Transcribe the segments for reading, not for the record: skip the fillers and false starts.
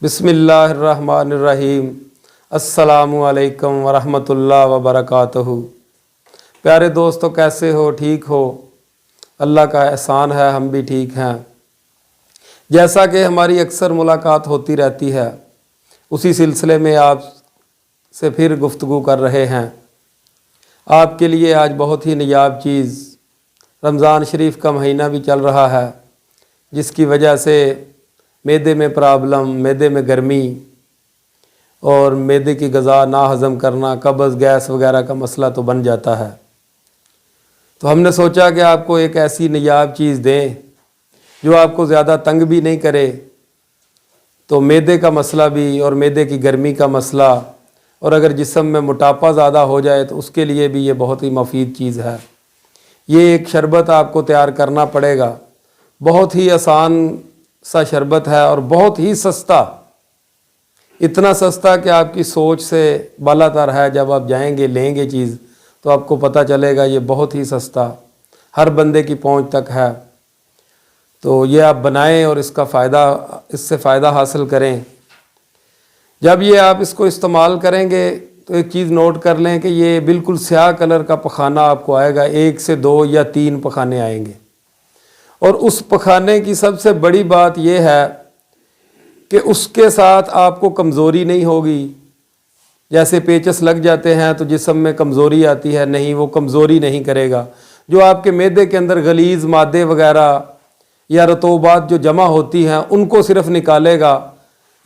बिस्मिल्लाहिर्रहमानिर्रहीम। अस्सलामु अलैकुम वरहमतुल्लाह वबरकातुहू। प्यारे दोस्तों, कैसे हो? ठीक हो? अल्लाह का एहसान है, हम भी ठीक हैं। जैसा कि हमारी अक्सर मुलाकात होती रहती है, उसी सिलसिले में आप से फिर गुफ्तगू कर रहे हैं। आपके लिए आज बहुत ही नायाब चीज़, रमज़ान शरीफ का महीना भी चल रहा है, जिसकी वजह से मैदे में प्रॉब्लम, मैदे में गर्मी और मैदे की ग़ज़ा ना हज़म करना, कब्ज़, गैस वगैरह का मसला तो बन जाता है। तो हमने सोचा कि आपको एक ऐसी नायाब चीज़ दें जो आपको ज़्यादा तंग भी नहीं करे। तो मैदे का मसला भी और मैदे की गर्मी का मसला, और अगर जिस्म में मोटापा ज़्यादा हो जाए तो उसके लिए भी ये बहुत ही मुफीद चीज़ है। ये एक शरबत आपको तैयार करना पड़ेगा। बहुत ही आसान सा शरबत है और बहुत ही सस्ता, इतना सस्ता कि आपकी सोच से बालातर है। जब आप जाएंगे लेंगे चीज़ तो आपको पता चलेगा ये बहुत ही सस्ता, हर बंदे की पहुंच तक है। तो ये आप बनाएं और इससे फ़ायदा हासिल करें। जब ये आप इसको इस्तेमाल करेंगे तो एक चीज़ नोट कर लें कि ये बिल्कुल स्याह कलर का पखाना आपको आएगा। 1 से 2 या 3 पखाने आएंगे। और उस पखाने की सबसे बड़ी बात यह है कि उसके साथ आपको कमज़ोरी नहीं होगी। जैसे पेचस लग जाते हैं तो जिस्म में कमज़ोरी आती है, नहीं, वो कमज़ोरी नहीं करेगा। जो आपके मैदे के अंदर गलीज़ मादे वगैरह या रतूबात जो जमा होती हैं उनको सिर्फ निकालेगा,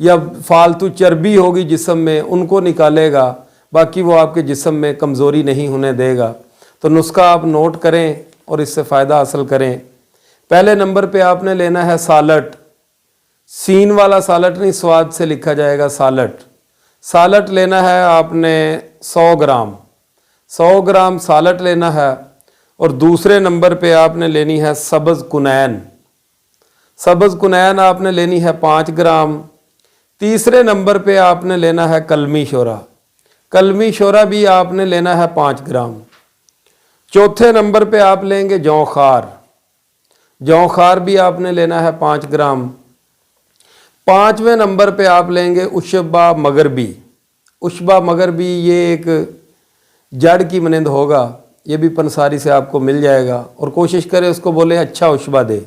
या फालतू चर्बी होगी जिस्म में उनको निकालेगा। बाकी वो आपके जिस्म में कमज़ोरी नहीं होने देगा। तो नुस्खा आप नोट करें और इससे फ़ायदा हासिल करें। पहले नंबर पे आपने लेना है सालट। सीन वाला सालट नहीं, स्वाद से लिखा जाएगा सालट। सालट लेना है आपने 100 ग्राम। 100 ग्राम सालट लेना है। और दूसरे नंबर पे आपने लेनी है सब्ज़ कुनैन। सब्ज़ कुनैन आपने लेनी है 5 ग्राम। तीसरे नंबर पे आपने लेना है कलमी शोरा। कलमी शोरा भी आपने लेना है 5 ग्राम। चौथे नंबर पे आप लेंगे जौखार। जौखार भी आपने लेना है 5 ग्राम। 5वें नंबर पे आप लेंगे उशबा मगरबी। उशबा मगरबी ये एक जड़ की मनिंद होगा, ये भी पंसारी से आपको मिल जाएगा। और कोशिश करें उसको बोले अच्छा उशबा दे।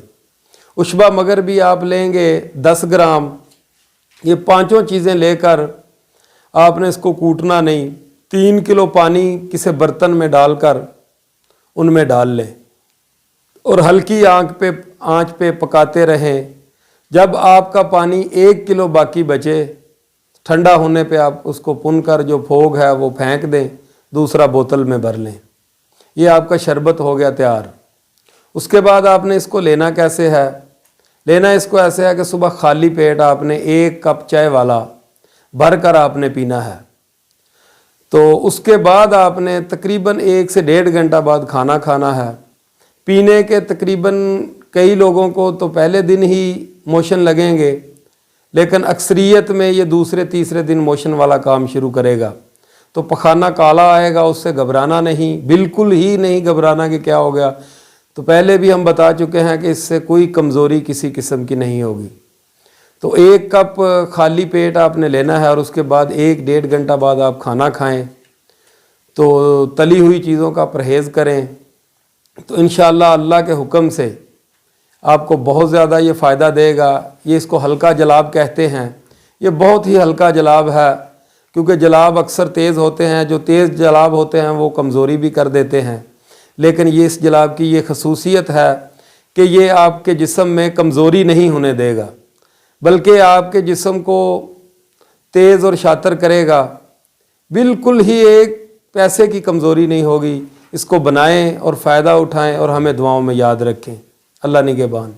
उशबा मगरबी आप लेंगे 10 ग्राम। ये पांचों चीज़ें लेकर आपने इसको कूटना नहीं, 3 किलो पानी किसी बर्तन में डालकर उनमें डाल लें और हल्की आंच पे पकाते रहें। जब आपका पानी 1 किलो बाकी बचे, ठंडा होने पे आप उसको पुन कर जो फोग है वो फेंक दें, दूसरा बोतल में भर लें। ये आपका शरबत हो गया तैयार। उसके बाद आपने इसको लेना कैसे है? लेना इसको ऐसे है कि सुबह खाली पेट आपने 1 कप चाय वाला भर कर आपने पीना है। तो उसके बाद आपने तकरीबन 1 से 1.5 घंटा बाद खाना खाना है। पीने के तकरीबन कई लोगों को तो पहले दिन ही मोशन लगेंगे, लेकिन अक्सरियत में ये दूसरे तीसरे दिन मोशन वाला काम शुरू करेगा। तो पखाना काला आएगा, उससे घबराना नहीं, बिल्कुल ही नहीं घबराना कि क्या हो गया। तो पहले भी हम बता चुके हैं कि इससे कोई कमज़ोरी किसी किस्म की नहीं होगी। तो 1 कप खाली पेट आपने लेना है और उसके बाद 1-1.5 घंटा बाद आप खाना खाएं। तो तली हुई चीज़ों का परहेज़ करें तो इंशाअल्लाह अल्लाह के हुक्म से आपको बहुत ज़्यादा ये फ़ायदा देगा। ये इसको हल्का जलाब कहते हैं। ये बहुत ही हल्का जलाब है, क्योंकि जलाब अक्सर तेज़ होते हैं। जो तेज़ जलाब होते हैं वो कमज़ोरी भी कर देते हैं, लेकिन ये इस जलाब की ये खसूसियत है कि ये आपके जिस्म में कमज़ोरी नहीं होने देगा, बल्कि आपके जिस्म को तेज़ और शातर करेगा। बिल्कुल ही एक पैसे की कमज़ोरी नहीं होगी। इसको बनाएं और फ़ायदा उठाएं और हमें दुआओं में याद रखें। अल्लाह निगहबान।